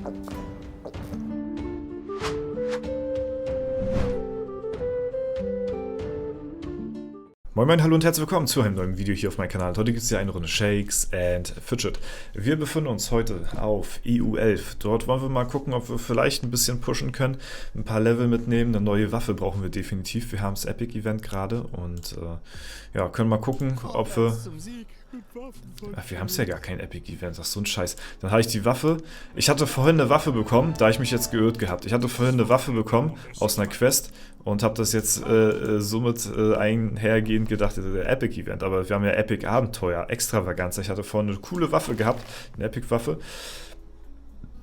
Moin Moin, hallo und herzlich willkommen zu einem neuen Video hier auf meinem Kanal. Heute gibt es hier eine Runde Shakes and Fidget. Wir befinden uns heute auf EU11. Dort wollen wir mal gucken, ob wir vielleicht ein bisschen pushen können, ein paar Level mitnehmen. Eine neue Waffe brauchen wir definitiv. Wir haben das Epic Event gerade und ja, können mal gucken, ob wir... Ach, wir haben es ja gar kein Epic Event, das ist so ein Scheiß. Dann habe ich die Waffe. Ich hatte vorhin eine Waffe bekommen, da ich mich jetzt geirrt gehabt. Ich hatte vorhin eine Waffe bekommen aus einer Quest und habe das jetzt somit einhergehend gedacht, der Epic Event. Aber wir haben ja Epic Abenteuer, Extravaganza. Ich hatte vorhin eine coole Waffe gehabt, eine Epic Waffe.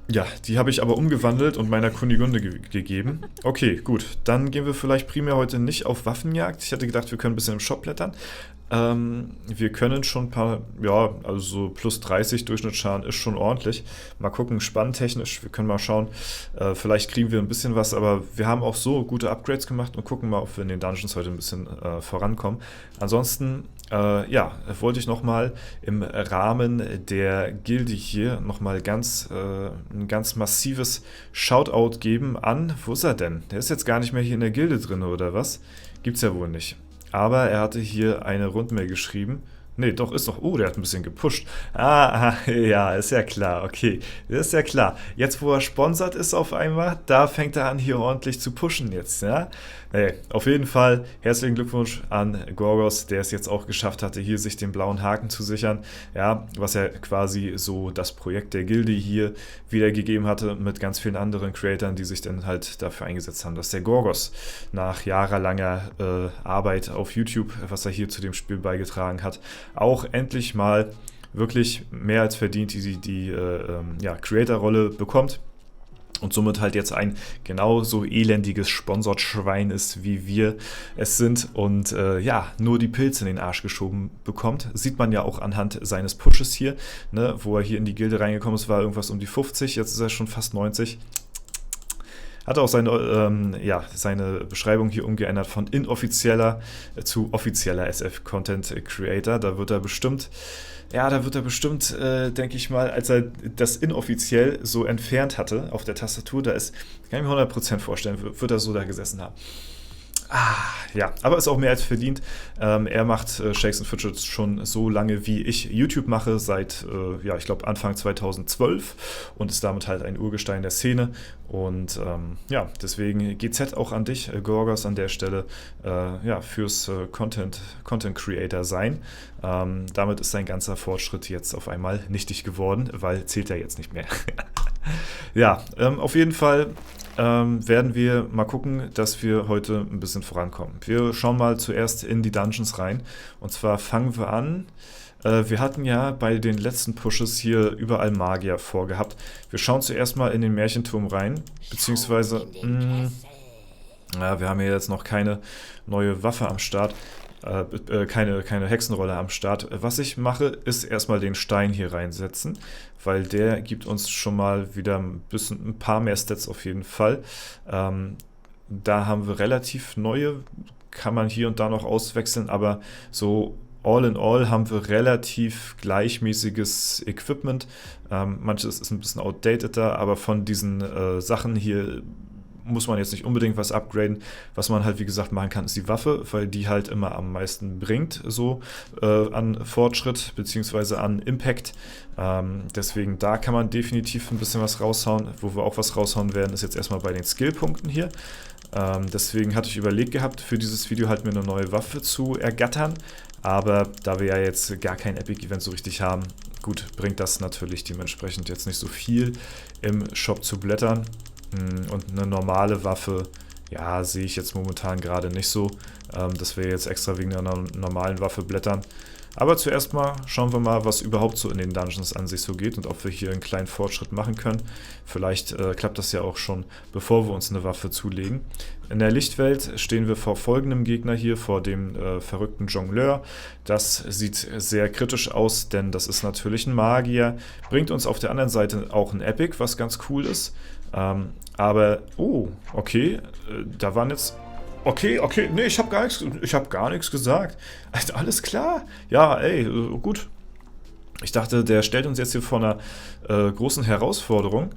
Ja, die habe ich aber umgewandelt und meiner Kunigunde gegeben. Okay, gut. Dann gehen wir vielleicht primär heute nicht auf Waffenjagd. Ich hatte gedacht, wir können ein bisschen im Shop blättern. Wir können schon ein paar, ja, also so plus 30 Durchschnittsschaden ist schon ordentlich. Mal gucken, spannentechnisch, wir können mal schauen, vielleicht kriegen wir ein bisschen was, aber wir haben auch so gute Upgrades gemacht und gucken mal, ob wir in den Dungeons heute ein bisschen vorankommen. Ansonsten, ja, wollte ich nochmal im Rahmen der Gilde hier nochmal ein ganz massives Shoutout geben an, wo ist er denn? Der ist jetzt gar nicht mehr hier in der Gilde drin, oder was? Gibt's ja wohl nicht. Aber er hatte hier eine Rundmail geschrieben. Nee, doch, ist doch... Oh, der hat ein bisschen gepusht. Ja, ist ja klar, okay. Ist ja klar. Jetzt, wo er sponsert ist auf einmal, da fängt er an, hier ordentlich zu pushen jetzt, ja? Nee, auf jeden Fall herzlichen Glückwunsch an Gorgos, der es jetzt auch geschafft hatte, hier sich den blauen Haken zu sichern. Ja, was ja quasi so das Projekt der Gilde hier wiedergegeben hatte mit ganz vielen anderen Creatoren, die sich dann halt dafür eingesetzt haben, dass der Gorgos nach jahrelanger Arbeit auf YouTube, was er hier zu dem Spiel beigetragen hat, auch endlich mal wirklich mehr als verdient die ja, Creator-Rolle bekommt. Und somit halt jetzt ein genauso elendiges Sponsored-Schwein ist, wie wir es sind und ja, nur die Pilze in den Arsch geschoben bekommt. Sieht man ja auch anhand seines Pushes hier, ne, wo er hier in die Gilde reingekommen ist, war irgendwas um die 50, jetzt ist er schon fast 90. Hat auch seine, ja, seine Beschreibung hier umgeändert von inoffizieller zu offizieller SF Content Creator. Da wird er bestimmt, ja, denke ich mal, als er das inoffiziell so entfernt hatte auf der Tastatur, da ist, kann ich mir 100% vorstellen, wird er so da gesessen haben. Ja, aber ist auch mehr als verdient. Er macht Shakes and Fidgets schon so lange, wie ich YouTube mache, seit, ja, ich glaube Anfang 2012 und ist damit halt ein Urgestein der Szene. Und ja, deswegen GZ auch an dich, Gorgos, an der Stelle, ja, fürs Content Creator sein. Damit ist sein ganzer Fortschritt jetzt auf einmal nichtig geworden, weil zählt er jetzt nicht mehr. Ja, auf jeden Fall werden wir mal gucken, dass wir heute ein bisschen vorankommen. Wir schauen mal zuerst in die Dungeons rein. Und zwar fangen wir an. Wir hatten ja bei den letzten Pushes hier überall Magier vorgehabt. Wir schauen zuerst mal in den Märchenturm rein. Beziehungsweise, ja, wir haben hier jetzt noch keine neue Waffe am Start. Keine Hexenrolle am Start. Was ich mache, ist erstmal den Stein hier reinsetzen, weil der gibt uns schon mal wieder ein paar mehr Stats auf jeden Fall. Da haben wir relativ neue, kann man hier und da noch auswechseln, aber so all in all haben wir relativ gleichmäßiges Equipment. Manches ist ein bisschen outdateter, aber von diesen Sachen hier muss man jetzt nicht unbedingt was upgraden. Was man halt, wie gesagt, machen kann, ist die Waffe, weil die halt immer am meisten bringt, so an Fortschritt bzw. an Impact. Deswegen, da kann man definitiv ein bisschen was raushauen. Wo wir auch was raushauen werden, ist jetzt erstmal bei den Skillpunkten hier. Deswegen hatte ich überlegt gehabt, für dieses Video halt mir eine neue Waffe zu ergattern. Aber da wir ja jetzt gar kein Epic-Event so richtig haben, gut, bringt das natürlich dementsprechend jetzt nicht so viel im Shop zu blättern. Und eine normale Waffe, ja, sehe ich jetzt momentan gerade nicht so, dass wir jetzt extra wegen einer normalen Waffe blättern. Aber zuerst mal schauen wir mal, was überhaupt so in den Dungeons an sich so geht und ob wir hier einen kleinen Fortschritt machen können. Vielleicht klappt das ja auch schon, bevor wir uns eine Waffe zulegen. In der Lichtwelt stehen wir vor folgendem Gegner hier, vor dem verrückten Jongleur. Das sieht sehr kritisch aus, denn das ist natürlich ein Magier. Bringt uns auf der anderen Seite auch ein Epic, was ganz cool ist. Aber, oh, okay, da waren jetzt... Okay, nee, ich habe gar nichts gesagt. Also, alles klar. Ja, ey, gut. Ich dachte, der stellt uns jetzt hier vor einer großen Herausforderung.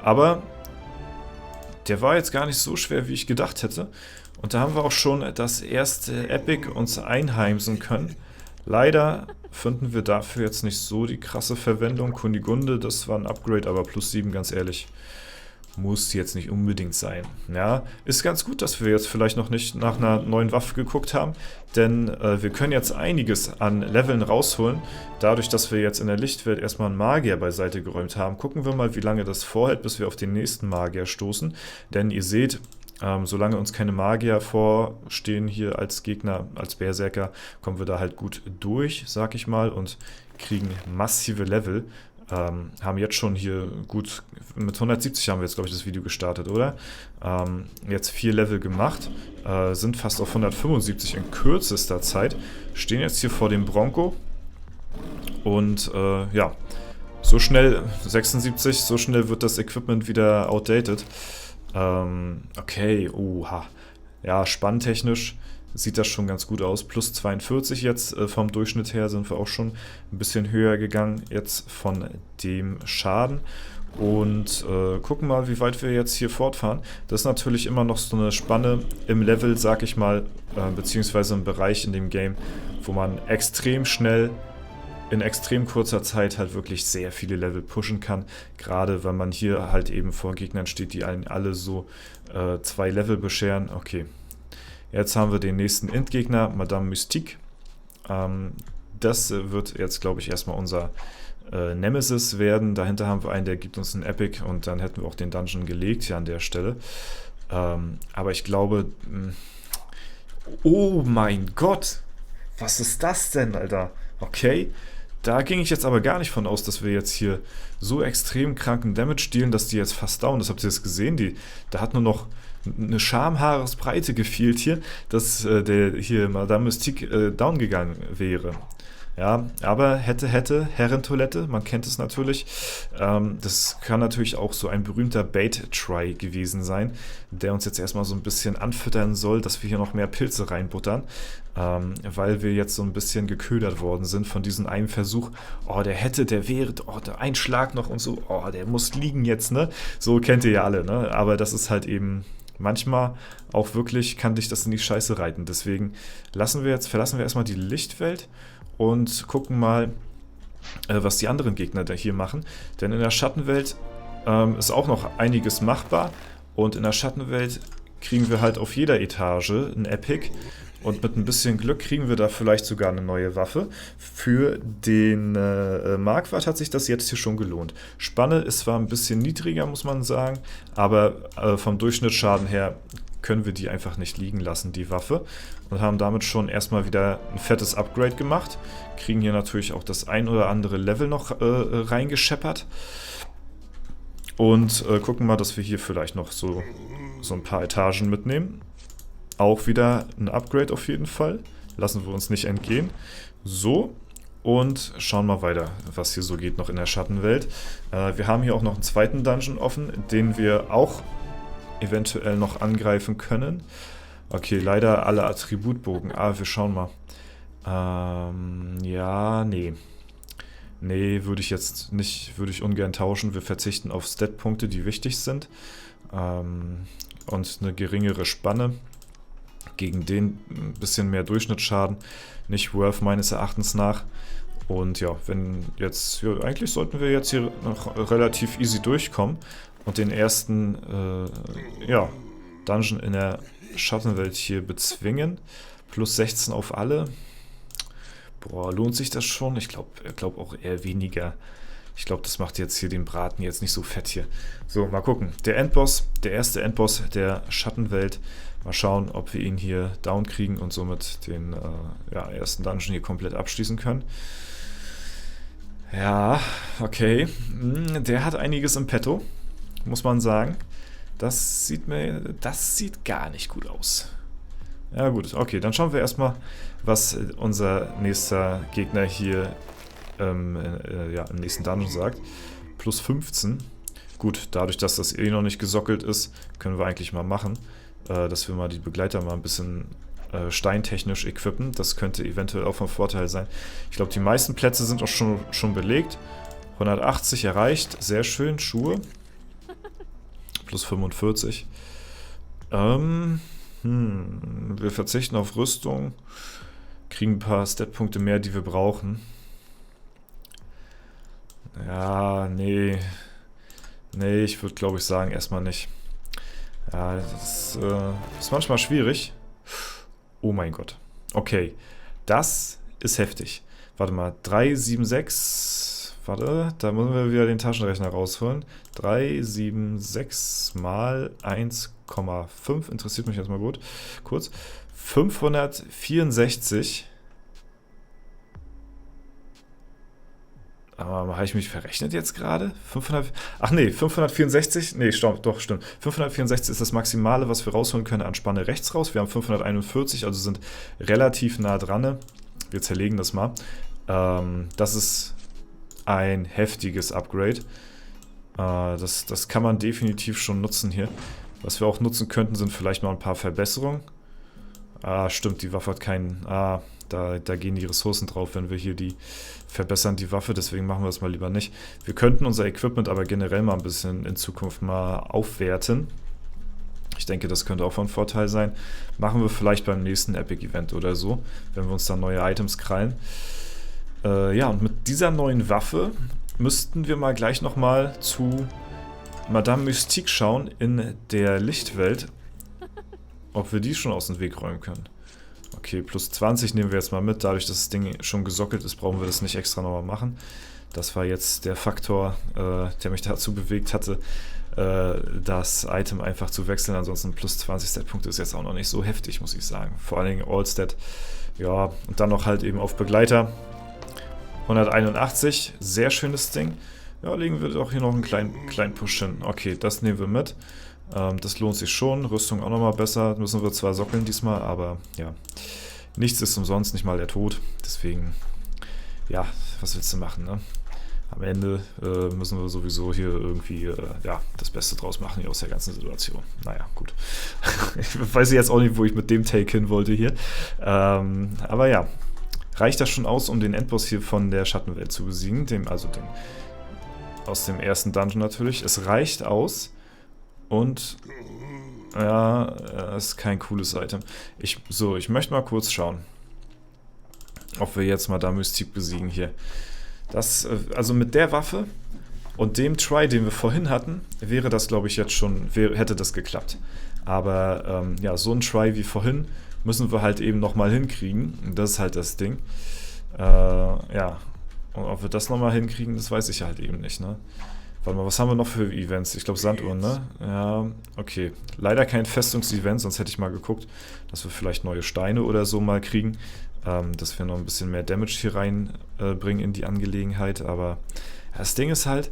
Aber der war jetzt gar nicht so schwer, wie ich gedacht hätte. Und da haben wir auch schon das erste Epic uns einheimsen können. Leider finden wir dafür jetzt nicht so die krasse Verwendung. Kunigunde, das war ein Upgrade, aber +7, ganz ehrlich, muss jetzt nicht unbedingt sein. Ja, ist ganz gut, dass wir jetzt vielleicht noch nicht nach einer neuen Waffe geguckt haben, denn wir können jetzt einiges an Leveln rausholen. Dadurch, dass wir jetzt in der Lichtwelt erstmal einen Magier beiseite geräumt haben, gucken wir mal, wie lange das vorhält, bis wir auf den nächsten Magier stoßen. Denn ihr seht, solange uns keine Magier vorstehen hier als Gegner, als Berserker, kommen wir da halt gut durch, sag ich mal, und kriegen massive Level. Haben jetzt schon hier gut, mit 170 haben wir jetzt, glaube ich, das Video gestartet, oder? Jetzt 4 Level gemacht, sind fast auf 175 in kürzester Zeit, stehen jetzt hier vor dem Bronco und ja, so schnell, 76, so schnell wird das Equipment wieder outdated. Okay, oha. Ja, spanntechnisch sieht das schon ganz gut aus. +42 jetzt vom Durchschnitt her sind wir auch schon ein bisschen höher gegangen jetzt von dem Schaden. Und gucken mal, wie weit wir jetzt hier fortfahren. Das ist natürlich immer noch so eine Spanne im Level, sag ich mal, beziehungsweise im Bereich in dem Game, wo man extrem schnell in extrem kurzer Zeit halt wirklich sehr viele Level pushen kann. Gerade wenn man hier halt eben vor Gegnern steht, die einen alle so 2 Level bescheren. Okay, jetzt haben wir den nächsten Endgegner, Madame Mystique. Das wird jetzt, glaube ich, erstmal unser Nemesis werden. Dahinter haben wir einen, der gibt uns einen Epic und dann hätten wir auch den Dungeon gelegt hier an der Stelle. Aber ich glaube... Oh mein Gott! Was ist das denn, Alter? Okay, da ging ich jetzt aber gar nicht von aus, dass wir jetzt hier so extrem kranken Damage dealen, dass die jetzt fast down. Das habt ihr jetzt gesehen, da hat nur noch eine Schamhaaresbreite gefehlt hier, dass der hier Madame Mystique down gegangen wäre. Ja, aber hätte, Herrentoilette, man kennt es natürlich. Das kann natürlich auch so ein berühmter Bait-Try gewesen sein, der uns jetzt erstmal so ein bisschen anfüttern soll, dass wir hier noch mehr Pilze reinbuttern, weil wir jetzt so ein bisschen geködert worden sind von diesem einen Versuch. Oh, der wäre, oh, der ein Schlag noch und so, oh, der muss liegen jetzt, ne? So kennt ihr ja alle, ne? Aber das ist halt eben... Manchmal auch wirklich kann dich das in die Scheiße reiten. Deswegen verlassen wir erstmal die Lichtwelt und gucken mal, was die anderen Gegner da hier machen. Denn in der Schattenwelt ist auch noch einiges machbar. Und in der Schattenwelt kriegen wir halt auf jeder Etage ein Epic. Und mit ein bisschen Glück kriegen wir da vielleicht sogar eine neue Waffe. Für den Marquardt hat sich das jetzt hier schon gelohnt. Spanne ist zwar ein bisschen niedriger, muss man sagen, aber vom Durchschnittsschaden her können wir die einfach nicht liegen lassen, die Waffe. Und haben damit schon erstmal wieder ein fettes Upgrade gemacht. Kriegen hier natürlich auch das ein oder andere Level noch reingescheppert. Und gucken mal, dass wir hier vielleicht noch so ein paar Etagen mitnehmen. Auch wieder ein Upgrade auf jeden Fall. Lassen wir uns nicht entgehen. So, und schauen mal weiter, was hier so geht noch in der Schattenwelt. Wir haben hier auch noch einen zweiten Dungeon offen, den wir auch eventuell noch angreifen können. Okay, leider alle Attributbogen. Wir schauen mal. Ja, nee. Nee, würde ich jetzt nicht, würde ich ungern tauschen. Wir verzichten auf Stat-Punkte, die wichtig sind. Und eine geringere Spanne. Gegen den ein bisschen mehr Durchschnittsschaden. Nicht worth meines Erachtens nach. Und ja, wenn jetzt, ja, eigentlich sollten wir jetzt hier noch relativ easy durchkommen und den ersten, ja, Dungeon in der Schattenwelt hier bezwingen. Plus 16 auf alle. Boah, lohnt sich das schon? Ich glaube auch eher weniger. Ich glaube, das macht jetzt hier den Braten jetzt nicht so fett hier. So, mal gucken. Der Endboss, der erste Endboss der Schattenwelt. Mal schauen, ob wir ihn hier down kriegen und somit den ja, ersten Dungeon hier komplett abschließen können. Ja, okay. Der hat einiges im Petto, muss man sagen. Das sieht gar nicht gut aus. Ja gut, okay, dann schauen wir erstmal, was unser nächster Gegner hier ja, im nächsten Dungeon sagt. Plus 15. Gut, dadurch, dass das noch nicht gesockelt ist, können wir eigentlich mal machen, dass wir mal die Begleiter mal ein bisschen steintechnisch equippen. Das könnte eventuell auch von Vorteil sein. Ich glaube, die meisten Plätze sind auch schon belegt. 180 erreicht, sehr schön. Schuhe. plus 45. Wir verzichten auf Rüstung, kriegen ein paar Stat-Punkte mehr, die wir brauchen. Ja, nee. Nee, ich würde, glaube ich, sagen, erstmal nicht. Ja, das ist manchmal schwierig. Oh mein Gott. Okay, das ist heftig. Warte mal, 376. Warte, da müssen wir wieder den Taschenrechner rausholen. 376 mal 1,5. Interessiert mich jetzt mal gut. Kurz. 564. Aber habe ich mich verrechnet jetzt gerade? 500. Ach nee, 564. Nee, doch, stimmt. 564 ist das Maximale, was wir rausholen können an Spanne rechts raus. Wir haben 541, also sind relativ nah dran. Wir zerlegen das mal. Das ist ein heftiges Upgrade. Das kann man definitiv schon nutzen hier. Was wir auch nutzen könnten, sind vielleicht noch ein paar Verbesserungen. Stimmt, die Waffe hat keinen... Da gehen die Ressourcen drauf, wenn wir hier die verbessern, die Waffe. Deswegen machen wir das mal lieber nicht. Wir könnten unser Equipment aber generell mal ein bisschen in Zukunft mal aufwerten. Ich denke, das könnte auch von Vorteil sein. Machen wir vielleicht beim nächsten Epic-Event oder so, wenn wir uns dann neue Items krallen. Ja, und mit dieser neuen Waffe müssten wir mal gleich nochmal zu Madame Mystique schauen in der Lichtwelt, ob wir die schon aus dem Weg räumen können. Okay, plus 20 nehmen wir jetzt mal mit. Dadurch, dass das Ding schon gesockelt ist, brauchen wir das nicht extra nochmal machen. Das war jetzt der Faktor, der mich dazu bewegt hatte, das Item einfach zu wechseln. Ansonsten plus 20 Stat-Punkte ist jetzt auch noch nicht so heftig, muss ich sagen. Vor allen Dingen All-Stat. Ja, und dann noch halt eben auf Begleiter. 181, sehr schönes Ding. Ja, legen wir doch hier noch einen kleinen Push hin. Okay, das nehmen wir mit. Das lohnt sich schon. Rüstung auch nochmal besser. Müssen wir zwar sockeln diesmal, aber ja. Nichts ist umsonst, nicht mal der Tod. Deswegen, ja, was willst du machen, ne? Am Ende müssen wir sowieso hier irgendwie ja, das Beste draus machen hier aus der ganzen Situation. Naja, gut. Ich weiß jetzt auch nicht, wo ich mit dem Take hin wollte hier. Aber ja, reicht das schon aus, um den Endboss hier von der Schattenwelt zu besiegen? Aus dem ersten Dungeon natürlich. Es reicht aus. Und ja, ist kein cooles Item. Ich möchte mal kurz schauen, ob wir jetzt mal da Mystique besiegen hier. Also mit der Waffe und dem Try, den wir vorhin hatten, wäre das, glaube ich, jetzt schon, hätte das geklappt. Aber ja, so ein Try wie vorhin müssen wir halt eben nochmal hinkriegen. Das ist halt das Ding. Ja, und ob wir das nochmal hinkriegen, das weiß ich halt eben nicht, ne? Warte mal, was haben wir noch für Events? Ich glaube Sanduhren, ne? Ja, okay. Leider kein Festungs-Event, sonst hätte ich mal geguckt, dass wir vielleicht neue Steine oder so mal kriegen. Dass wir noch ein bisschen mehr Damage hier reinbringen in die Angelegenheit. Aber ja, das Ding ist halt,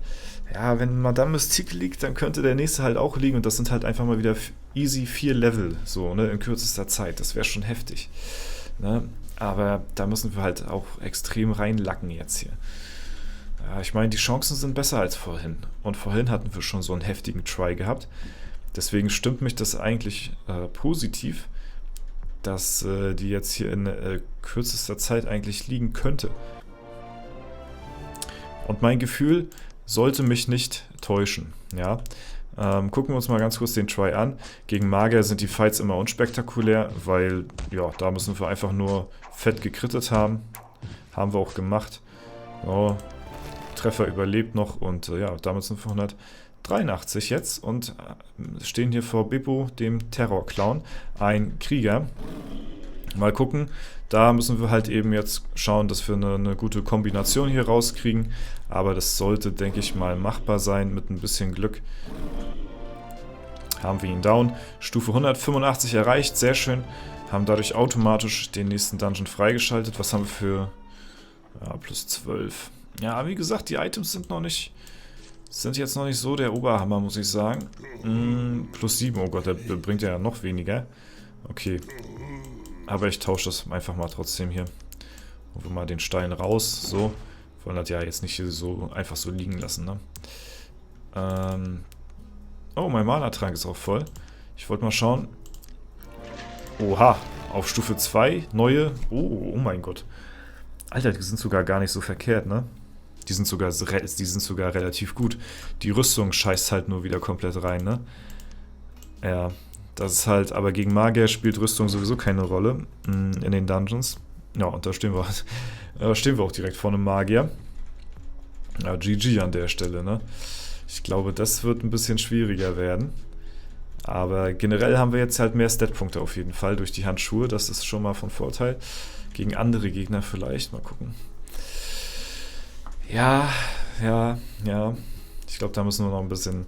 ja, wenn Madame Mystique liegt, dann könnte der nächste halt auch liegen. Und das sind halt einfach mal wieder easy 4 Level, so, ne? In kürzester Zeit. Das wäre schon heftig. Ne? Aber da müssen wir halt auch extrem reinlacken jetzt hier. Ja, ich meine, die Chancen sind besser als vorhin. Und vorhin hatten wir schon so einen heftigen Try gehabt. Deswegen stimmt mich das eigentlich positiv, dass die jetzt hier in kürzester Zeit eigentlich liegen könnte. Und mein Gefühl sollte mich nicht täuschen. Ja? Gucken wir uns mal ganz kurz den Try an. Gegen Magier sind die Fights immer unspektakulär, weil ja, da müssen wir einfach nur fett gekrittet haben. Haben wir auch gemacht. Oh, Treffer überlebt noch und ja, damit sind wir 183 jetzt und stehen hier vor Bippo, dem Terror-Clown, ein Krieger. Mal gucken, da müssen wir halt eben jetzt schauen, dass wir eine gute Kombination hier rauskriegen, aber das sollte, denke ich mal, machbar sein mit ein bisschen Glück. Haben wir ihn down, Stufe 185 erreicht, sehr schön, haben dadurch automatisch den nächsten Dungeon freigeschaltet. Was haben wir für, ja, plus 12. Ja, wie gesagt, die Items sind jetzt noch nicht so der Oberhammer, muss ich sagen. Plus 7, oh Gott, der bringt ja noch weniger. Okay. Aber ich tausche das einfach mal trotzdem hier. Holen wir mal den Stein raus, so. Wollen das ja jetzt nicht hier so einfach so liegen lassen, ne? Oh, mein Mana-Trank ist auch voll. Ich wollte mal schauen. Oha, auf Stufe 2, neue. Oh mein Gott. Alter, die sind sogar gar nicht so verkehrt, ne? Die sind sogar relativ gut. Die Rüstung scheißt halt nur wieder komplett rein, ne? Ja, das ist halt, aber gegen Magier spielt Rüstung sowieso keine Rolle in den Dungeons. Ja, und da stehen wir auch direkt vor einem Magier. Ja, GG an der Stelle, ne? Ich glaube, das wird ein bisschen schwieriger werden. Aber generell haben wir jetzt halt mehr Statpunkte auf jeden Fall durch die Handschuhe. Das ist schon mal von Vorteil. Gegen andere Gegner vielleicht. Mal gucken. Ja. Ich glaube, da müssen wir noch ein bisschen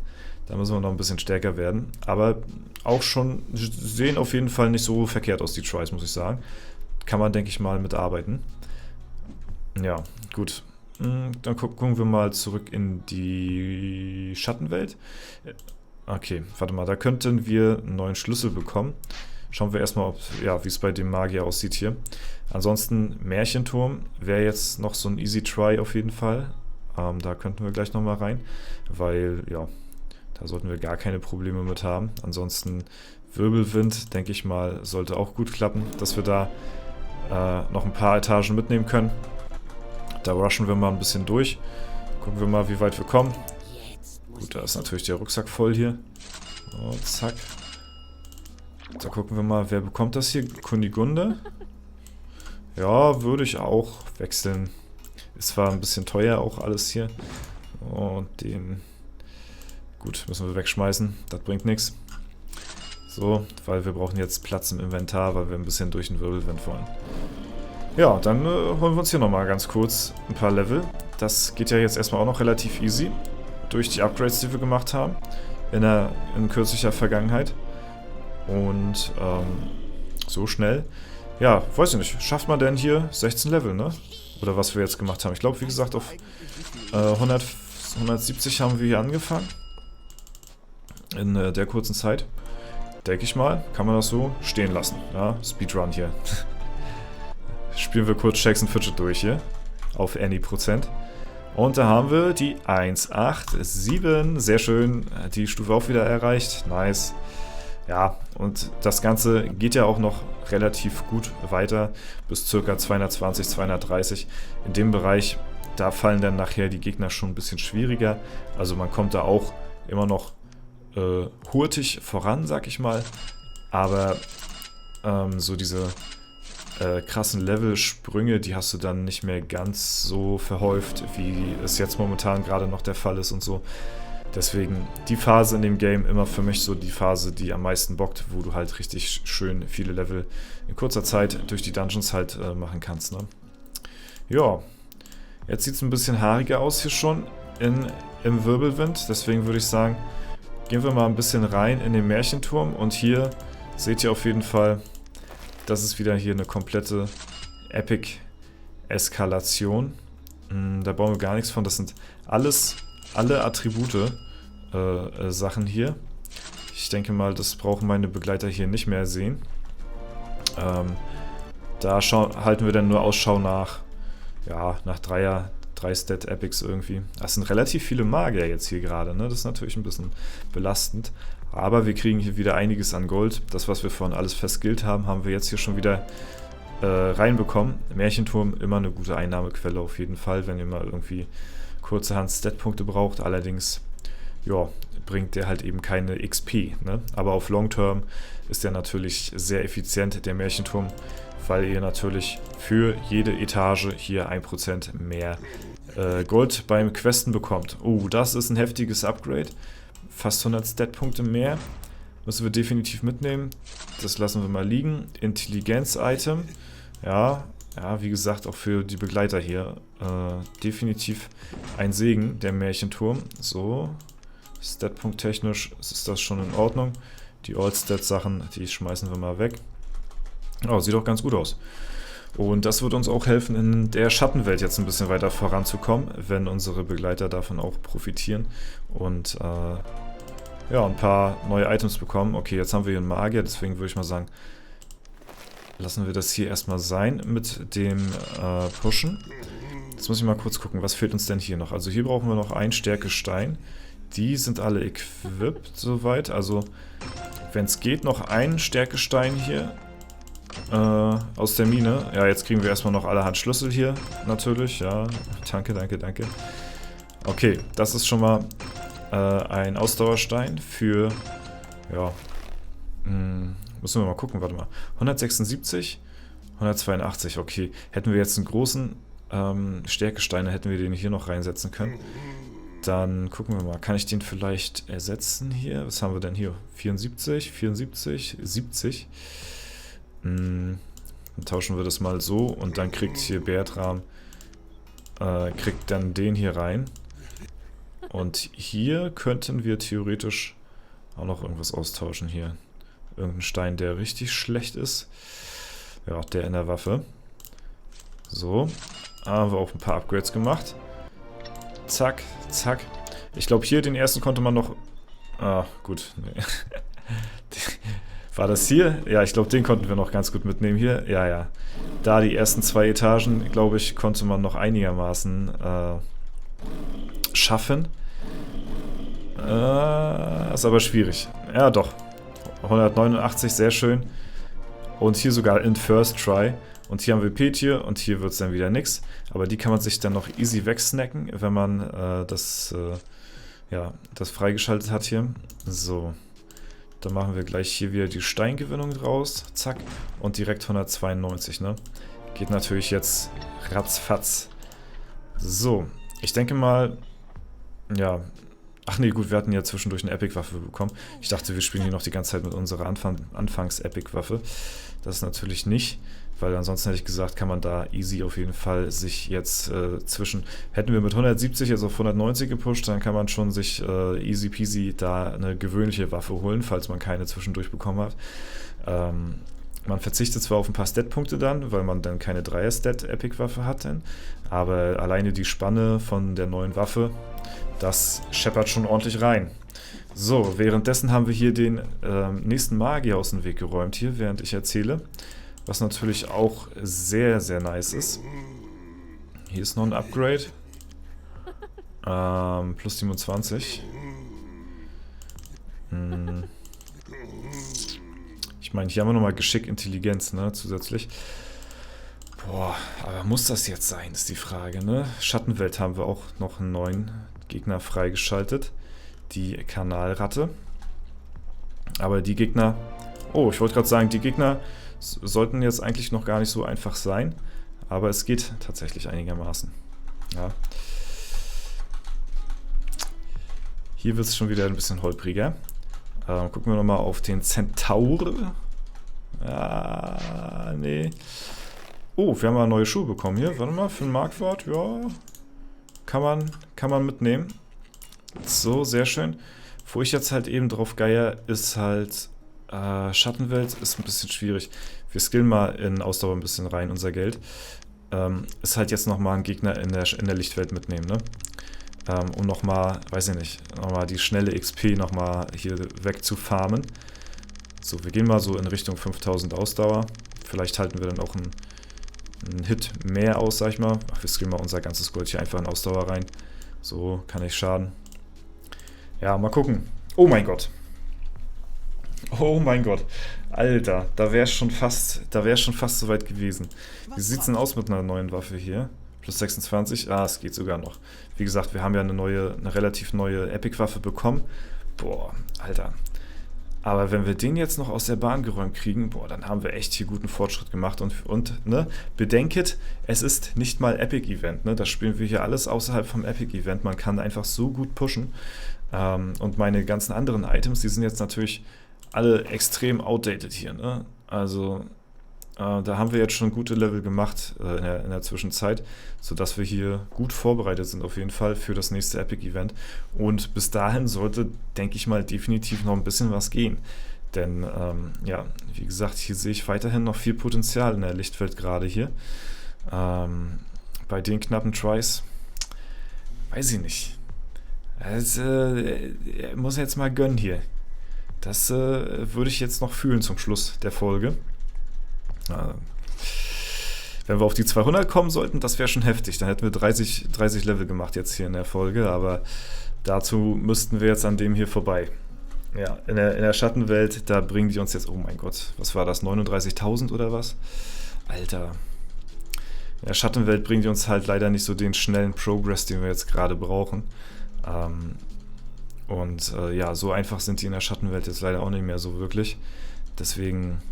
stärker werden. Aber auch schon sehen auf jeden Fall nicht so verkehrt aus, die Tries, muss ich sagen. Kann man, denke ich mal, mitarbeiten. Ja, gut. Dann gucken wir mal zurück in die Schattenwelt. Okay, warte mal, da könnten wir einen neuen Schlüssel bekommen. Schauen wir erstmal, wie es bei dem Magier aussieht hier. Ansonsten Märchenturm wäre jetzt noch so ein Easy Try auf jeden Fall. Da könnten wir gleich nochmal rein, weil, ja, da sollten wir gar keine Probleme mit haben. Ansonsten Wirbelwind, denke ich mal, sollte auch gut klappen, dass wir da noch ein paar Etagen mitnehmen können. Da rushen wir mal ein bisschen durch. Gucken wir mal, wie weit wir kommen. Gut, da ist natürlich der Rucksack voll hier. Oh, zack. Da gucken wir mal, wer bekommt das hier? Kunigunde? Ja, würde ich auch wechseln. Ist zwar ein bisschen teuer auch alles hier. Und den... Gut, müssen wir wegschmeißen. Das bringt nichts. So, weil wir brauchen jetzt Platz im Inventar, weil wir ein bisschen durch den Wirbelwind wollen. Ja, dann holen wir uns hier nochmal ganz kurz ein paar Level. Das geht ja jetzt erstmal auch noch relativ easy. Durch die Upgrades, die wir gemacht haben. In kürzlicher Vergangenheit. Und so schnell. Ja, weiß ich nicht. Schafft man denn hier 16 Level, ne? Oder was wir jetzt gemacht haben. Ich glaube, wie gesagt, auf 170 haben wir hier angefangen. In der kurzen Zeit. Denke ich mal, kann man das so stehen lassen. Ja, Speedrun hier. Spielen wir kurz Shakes and Fidget durch hier. Auf Any%. Und da haben wir die 187. Sehr schön. Die Stufe auch wieder erreicht. Nice. Ja, und das Ganze geht ja auch noch relativ gut weiter. Bis ca. 220, 230. In dem Bereich, da fallen dann nachher die Gegner schon ein bisschen schwieriger. Also man kommt da auch immer noch hurtig voran, sag ich mal. Aber so diese krassen Levelsprünge, die hast du dann nicht mehr ganz so verhäuft, wie es jetzt momentan gerade noch der Fall ist und so. Deswegen die Phase in dem Game immer für mich so die Phase, die am meisten bockt, wo du halt richtig schön viele Level in kurzer Zeit durch die Dungeons halt machen kannst, ne? Ja, jetzt sieht es ein bisschen haariger aus hier schon im Wirbelwind, deswegen würde ich sagen, gehen wir mal ein bisschen rein in den Märchenturm und hier seht ihr auf jeden Fall, das ist wieder hier eine komplette Epic-Eskalation. Da brauchen wir gar nichts von. Das sind alle Attribute Sachen hier. Ich denke mal, das brauchen meine Begleiter hier nicht mehr sehen. Da halten wir dann nur Ausschau nach 3 Stat-Epics irgendwie. Das sind relativ viele Magier jetzt hier gerade, ne? Das ist natürlich ein bisschen belastend. Aber wir kriegen hier wieder einiges an Gold. Das, was wir vorhin alles verskillt haben, haben wir jetzt hier schon wieder reinbekommen. Märchenturm, immer eine gute Einnahmequelle auf jeden Fall, wenn ihr mal irgendwie kurzerhand Stat-Punkte braucht. Allerdings, ja, bringt der halt eben keine XP, ne? Aber auf Long Term ist der natürlich sehr effizient, der Märchenturm, weil ihr natürlich für jede Etage hier 1% mehr Gold beim Questen bekommt. Oh, das ist ein heftiges Upgrade. Fast 100 Stat-Punkte mehr. Müssen wir definitiv mitnehmen. Das lassen wir mal liegen. Intelligenz-Item. Ja, wie gesagt, auch für die Begleiter hier. Definitiv ein Segen, der Märchenturm. So, Stat-Punkt technisch ist das schon in Ordnung. Die All-Stat-Sachen, die schmeißen wir mal weg. Oh, sieht auch ganz gut aus. Und das wird uns auch helfen, in der Schattenwelt jetzt ein bisschen weiter voranzukommen, wenn unsere Begleiter davon auch profitieren und ein paar neue Items bekommen. Okay, jetzt haben wir hier einen Magier, deswegen würde ich mal sagen, lassen wir das hier erstmal sein mit dem Pushen. Jetzt muss ich mal kurz gucken, was fehlt uns denn hier noch? Also hier brauchen wir noch einen Stärkestein. Die sind alle equipped soweit, also wenn es geht, noch einen Stärkestein hier. aus der Mine. Ja, jetzt kriegen wir erstmal noch allerhand Schlüssel hier, natürlich. Ja, danke, danke, danke. Okay, das ist schon mal ein Ausdauerstein für, ja, müssen wir mal gucken, warte mal. 176, 182, okay. Hätten wir jetzt einen großen Stärkestein, hätten wir den hier noch reinsetzen können. Dann gucken wir mal, kann ich den vielleicht ersetzen hier? Was haben wir denn hier? 74, 74, 70. Dann tauschen wir das mal so und dann kriegt hier Bertram, kriegt dann den hier rein. Und hier könnten wir theoretisch auch noch irgendwas austauschen hier. Irgendein Stein, der richtig schlecht ist. Ja, der in der Waffe. So, haben wir auch ein paar Upgrades gemacht. Zack, zack. Ich glaube, hier den ersten konnte man noch... Ah, gut. Nee. War das hier? Ja, ich glaube, den konnten wir noch ganz gut mitnehmen hier. Ja, ja. Da die ersten 2 Etagen, glaube ich, konnte man noch einigermaßen schaffen. Ist aber schwierig. Ja, doch. 189, sehr schön. Und hier sogar in First Try. Und hier haben wir Peetje und hier wird es dann wieder nix. Aber die kann man sich dann noch easy wegsnacken, wenn man das freigeschaltet hat hier. So. Dann machen wir gleich hier wieder die Steingewinnung draus. Zack. Und direkt 192, ne? Geht natürlich jetzt ratzfatz. So. Ich denke mal, ja... Ach nee, gut, wir hatten ja zwischendurch eine Epic-Waffe bekommen. Ich dachte, wir spielen hier noch die ganze Zeit mit unserer Anfangs-Epic-Waffe. Das ist natürlich nicht, weil ansonsten hätte ich gesagt, kann man da easy auf jeden Fall sich jetzt hätten wir mit 170 jetzt auf 190 gepusht, dann kann man schon sich easy peasy da eine gewöhnliche Waffe holen, falls man keine zwischendurch bekommen hat. Man verzichtet zwar auf ein paar Stat-Punkte dann, weil man dann keine 3er-Stat-Epic-Waffe hat, aber alleine die Spanne von der neuen Waffe, das scheppert schon ordentlich rein. So, währenddessen haben wir hier den nächsten Magier aus dem Weg geräumt hier, während ich erzähle. Was natürlich auch sehr, sehr nice ist. Hier ist noch ein Upgrade. Plus 27. Ich meine, hier haben wir nochmal Geschick, Intelligenz, ne, zusätzlich. Boah, aber muss das jetzt sein, ist die Frage, ne? Schattenwelt haben wir auch noch einen neuen Gegner freigeschaltet. Die Kanalratte. Aber die Gegner... Oh, ich wollte gerade sagen, die Gegner sollten jetzt eigentlich noch gar nicht so einfach sein. Aber es geht tatsächlich einigermaßen. Ja. Hier wird es schon wieder ein bisschen holpriger. Gucken wir nochmal auf den Zentaur. Ah, nee. Oh, wir haben mal neue Schuhe bekommen hier. Warte mal, für den Marktwart, ja. Kann man mitnehmen. So, sehr schön. Wo ich jetzt halt eben drauf geier, ist halt Schattenwelt ist ein bisschen schwierig. Wir skillen mal in Ausdauer ein bisschen rein, unser Geld. Ist halt jetzt nochmal ein Gegner in der Lichtwelt mitnehmen, ne? Um nochmal, weiß ich nicht, nochmal die schnelle XP nochmal hier wegzufarmen. So, wir gehen mal so in Richtung 5000 Ausdauer. Vielleicht halten wir dann auch einen Hit mehr aus, sag ich mal. Ach, wir skillen mal unser ganzes Gold hier einfach in Ausdauer rein. So, kann nicht schaden. Ja, mal gucken. Oh mein Gott. Oh mein Gott. Alter, da wäre schon fast soweit gewesen. Wie sieht's denn aus mit einer neuen Waffe hier? Plus 26? Ah, es geht sogar noch. Wie gesagt, wir haben ja eine relativ neue Epic-Waffe bekommen. Boah, Alter. Aber wenn wir den jetzt noch aus der Bahn geräumt kriegen, boah, dann haben wir echt hier guten Fortschritt gemacht. Und ne, bedenket, es ist nicht mal Epic-Event, ne? Das spielen wir hier alles außerhalb vom Epic-Event. Man kann einfach so gut pushen. Und meine ganzen anderen Items, die sind jetzt natürlich alle extrem outdated hier, ne? Also, da haben wir jetzt schon gute Level gemacht in der Zwischenzeit, sodass wir hier gut vorbereitet sind auf jeden Fall für das nächste Epic-Event. Und bis dahin sollte, denke ich mal, definitiv noch ein bisschen was gehen. Denn, ja, wie gesagt, hier sehe ich weiterhin noch viel Potenzial in der Lichtwelt gerade hier. Bei den knappen Tries, weiß ich nicht. Also, muss jetzt mal gönnen hier. Das würde ich jetzt noch fühlen zum Schluss der Folge. Wenn wir auf die 200 kommen sollten, das wäre schon heftig. Dann hätten wir 30 Level gemacht jetzt hier in der Folge, aber dazu müssten wir jetzt an dem hier vorbei. Ja, in der Schattenwelt, da bringen die uns jetzt, oh mein Gott, was war das, 39.000 oder was? Alter. In der Schattenwelt bringen die uns halt leider nicht so den schnellen Progress, den wir jetzt gerade brauchen. Ja, so einfach sind die in der Schattenwelt jetzt leider auch nicht mehr so wirklich. Deswegen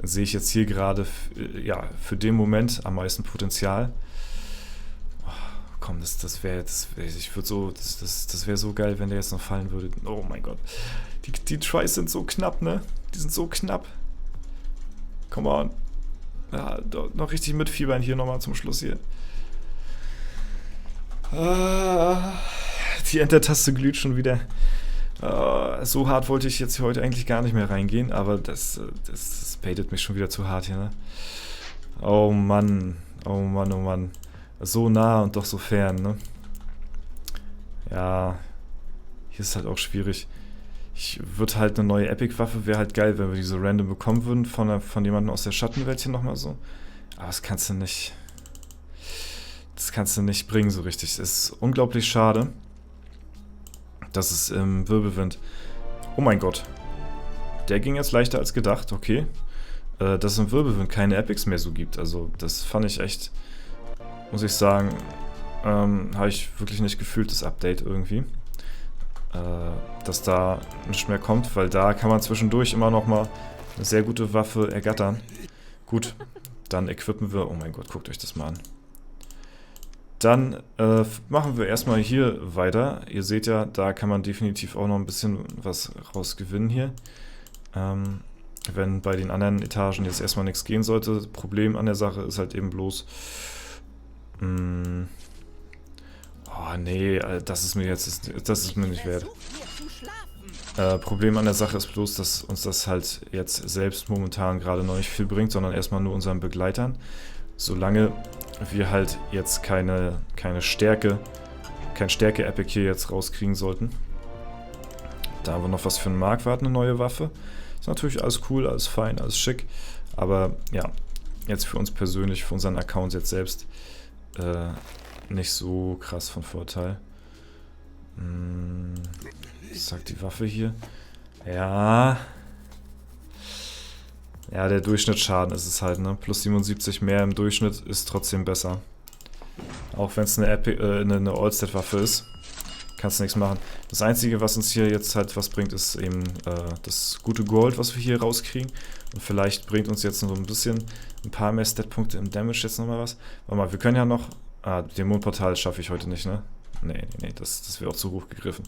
sehe ich jetzt hier gerade ja, für den Moment am meisten Potenzial. Oh, komm, das wäre das wäre so geil, wenn der jetzt noch fallen würde. Oh mein Gott. Die Tries sind so knapp, ne? Die sind so knapp. Come on. Ja, noch richtig mitfiebern hier nochmal zum Schluss hier. Die Enter-Taste glüht schon wieder. So hart wollte ich jetzt heute eigentlich gar nicht mehr reingehen, aber das baitet mich schon wieder zu hart hier, ne? Oh Mann, oh Mann, oh Mann. So nah und doch so fern, ne? Ja, hier ist halt auch schwierig. Ich würde halt eine neue Epic-Waffe, wäre halt geil, wenn wir diese random bekommen würden von jemandem aus der Schattenwelt hier nochmal so. Aber das kannst du nicht. Das kannst du nicht bringen so richtig. Es ist unglaublich schade, dass es im Wirbelwind. Oh mein Gott. Der ging jetzt leichter als gedacht, okay. Dass es im Wirbelwind keine Epics mehr so gibt. Also, das fand ich echt, muss ich sagen, habe ich wirklich nicht gefühlt, das Update irgendwie. Dass da nicht mehr kommt, weil da kann man zwischendurch immer noch mal eine sehr gute Waffe ergattern. Gut, dann equippen wir, oh mein Gott, guckt euch das mal an. Dann machen wir erstmal hier weiter. Ihr seht ja, da kann man definitiv auch noch ein bisschen was rausgewinnen hier. Wenn bei den anderen Etagen jetzt erstmal nichts gehen sollte. Problem an der Sache ist halt eben bloß... Oh nee, das ist mir nicht wert. Problem an der Sache ist bloß, dass uns das halt jetzt selbst momentan gerade noch nicht viel bringt, sondern erstmal nur unseren Begleitern. Solange wir halt jetzt kein Stärke-Epic hier jetzt rauskriegen sollten. Da haben wir noch was für einen Marquardt, eine neue Waffe. Ist natürlich alles cool, alles fein, alles schick. Aber ja, jetzt für uns persönlich, für unseren Account jetzt selbst, nicht so krass von Vorteil. Was sagt die Waffe hier? Ja. Ja, der Durchschnittsschaden ist es halt, ne? Plus 77 mehr im Durchschnitt ist trotzdem besser. Auch wenn es eine All-Stat-Waffe ist. Kannst du nichts machen. Das Einzige, was uns hier jetzt halt was bringt, ist eben das gute Gold, was wir hier rauskriegen. Und vielleicht bringt uns jetzt noch ein paar mehr Stat-Punkte im Damage jetzt nochmal was. Warte mal, wir können ja noch... Dämonenportal schaffe ich heute nicht, ne? Nee, das wäre auch zu hoch gegriffen.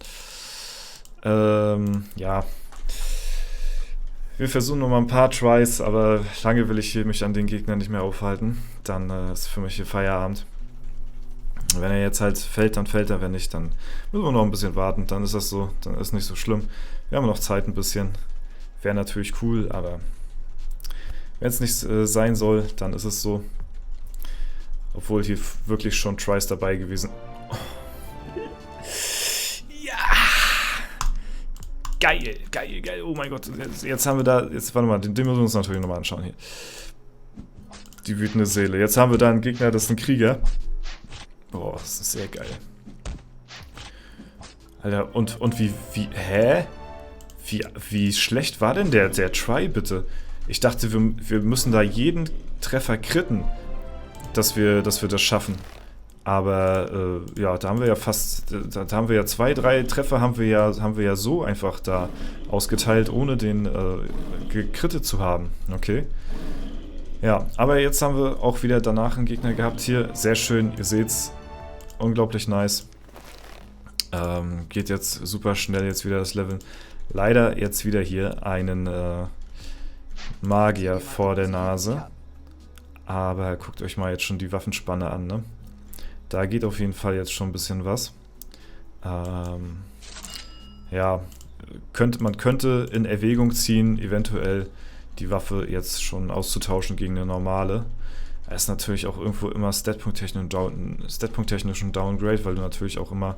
Ja. Wir versuchen noch mal ein paar Tries, aber lange will ich hier mich an den Gegnern nicht mehr aufhalten. Dann ist für mich hier Feierabend. Wenn er jetzt halt fällt, dann fällt er. Wenn nicht, dann müssen wir noch ein bisschen warten. Dann ist das so, dann ist nicht so schlimm. Wir haben noch Zeit ein bisschen. Wäre natürlich cool, aber wenn es nicht sein soll, dann ist es so. Obwohl hier wirklich schon Tries dabei gewesen. Oh. Ja! Geil, geil, geil. Oh mein Gott. Jetzt haben wir da. Jetzt, warte mal, den müssen wir uns natürlich nochmal anschauen hier. Die wütende Seele. Jetzt haben wir da einen Gegner, das ist ein Krieger. Boah, das ist sehr geil. Alter, und hä? Wie schlecht war denn der Try, bitte? Ich dachte, wir müssen da jeden Treffer critten, dass wir das schaffen. Aber ja, da haben wir ja da haben wir ja 2, 3 Treffer haben wir ja so einfach da ausgeteilt, ohne den gekrittet zu haben. Okay. Ja, aber jetzt haben wir auch wieder danach einen Gegner gehabt hier. Sehr schön, ihr seht's. Unglaublich nice. Geht jetzt super schnell jetzt wieder das Level. Leider jetzt wieder hier einen Magier vor der Nase. Aber guckt euch mal jetzt schon die Waffenspanne an, ne? Da geht auf jeden Fall jetzt schon ein bisschen was. Ja, man könnte in Erwägung ziehen, eventuell die Waffe jetzt schon auszutauschen gegen eine normale. Das ist natürlich auch irgendwo immer statpunktechnischen Downgrade, weil du natürlich auch immer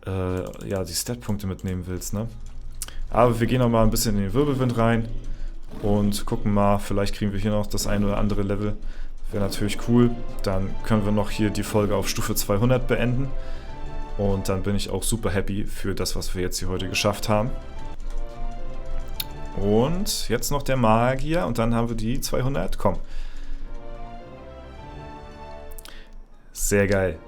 ja, die Statpunkte mitnehmen willst, ne? Aber wir gehen noch mal ein bisschen in den Wirbelwind rein und gucken mal, vielleicht kriegen wir hier noch das ein oder andere Level. Wäre natürlich cool. Dann können wir noch hier die Folge auf Stufe 200 beenden. Und dann bin ich auch super happy für das, was wir jetzt hier heute geschafft haben. Und jetzt noch der Magier und dann haben wir die 200. Komm. Sehr geil.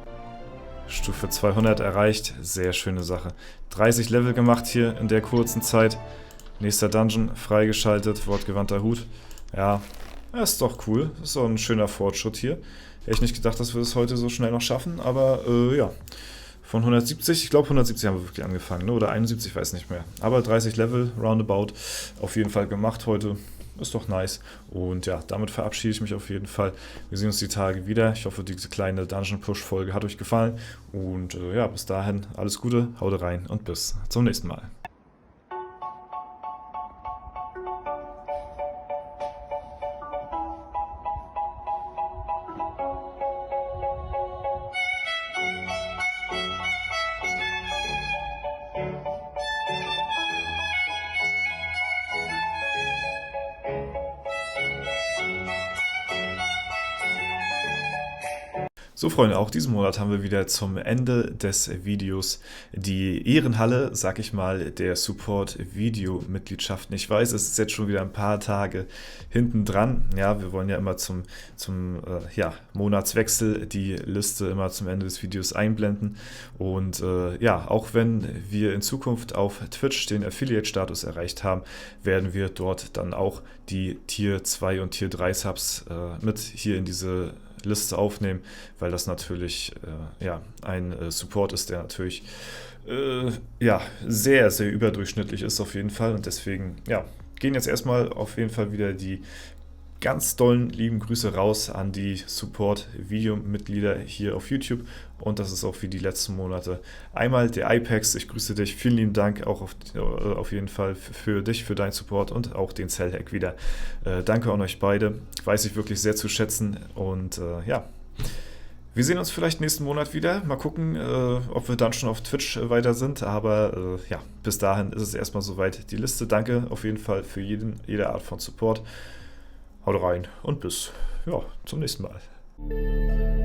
Stufe 200 erreicht. Sehr schöne Sache. 30 Level gemacht hier in der kurzen Zeit. Nächster Dungeon freigeschaltet. Wortgewandter Hut. Ja, das ist doch cool. Das ist doch ein schöner Fortschritt hier. Hätte ich nicht gedacht, dass wir das heute so schnell noch schaffen. Aber ja. Von 170, ich glaube 170 haben wir wirklich angefangen, ne? Oder 71, ich weiß nicht mehr. Aber 30 Level, roundabout, auf jeden Fall gemacht heute. Ist doch nice. Und ja, damit verabschiede ich mich auf jeden Fall. Wir sehen uns die Tage wieder. Ich hoffe, diese kleine Dungeon-Push-Folge hat euch gefallen. Und ja, bis dahin alles Gute, haut rein und bis zum nächsten Mal. So Freunde, auch diesen Monat haben wir wieder zum Ende des Videos die Ehrenhalle, sag ich mal, der Support-Video-Mitgliedschaften. Ich weiß, es ist jetzt schon wieder ein paar Tage hinten dran. Ja, wir wollen ja immer zum Monatswechsel die Liste immer zum Ende des Videos einblenden. Und ja, auch wenn wir in Zukunft auf Twitch den Affiliate-Status erreicht haben, werden wir dort dann auch die Tier 2 und Tier 3 Subs mit hier in diese Liste aufnehmen, weil das natürlich ein Support ist, der natürlich sehr, sehr überdurchschnittlich ist auf jeden Fall und deswegen gehen jetzt erstmal auf jeden Fall wieder die ganz dollen lieben Grüße raus an die Support-Video-Mitglieder hier auf YouTube und das ist auch wie die letzten Monate. Einmal der iPax, ich grüße dich, vielen lieben Dank auch auf jeden Fall für dich, für deinen Support und auch den Cellhack wieder. Danke an euch beide, weiß ich wirklich sehr zu schätzen und wir sehen uns vielleicht nächsten Monat wieder. Mal gucken, ob wir dann schon auf Twitch weiter sind. Aber bis dahin ist es erstmal soweit die Liste. Danke auf jeden Fall für jede Art von Support. Haut rein und bis zum nächsten Mal.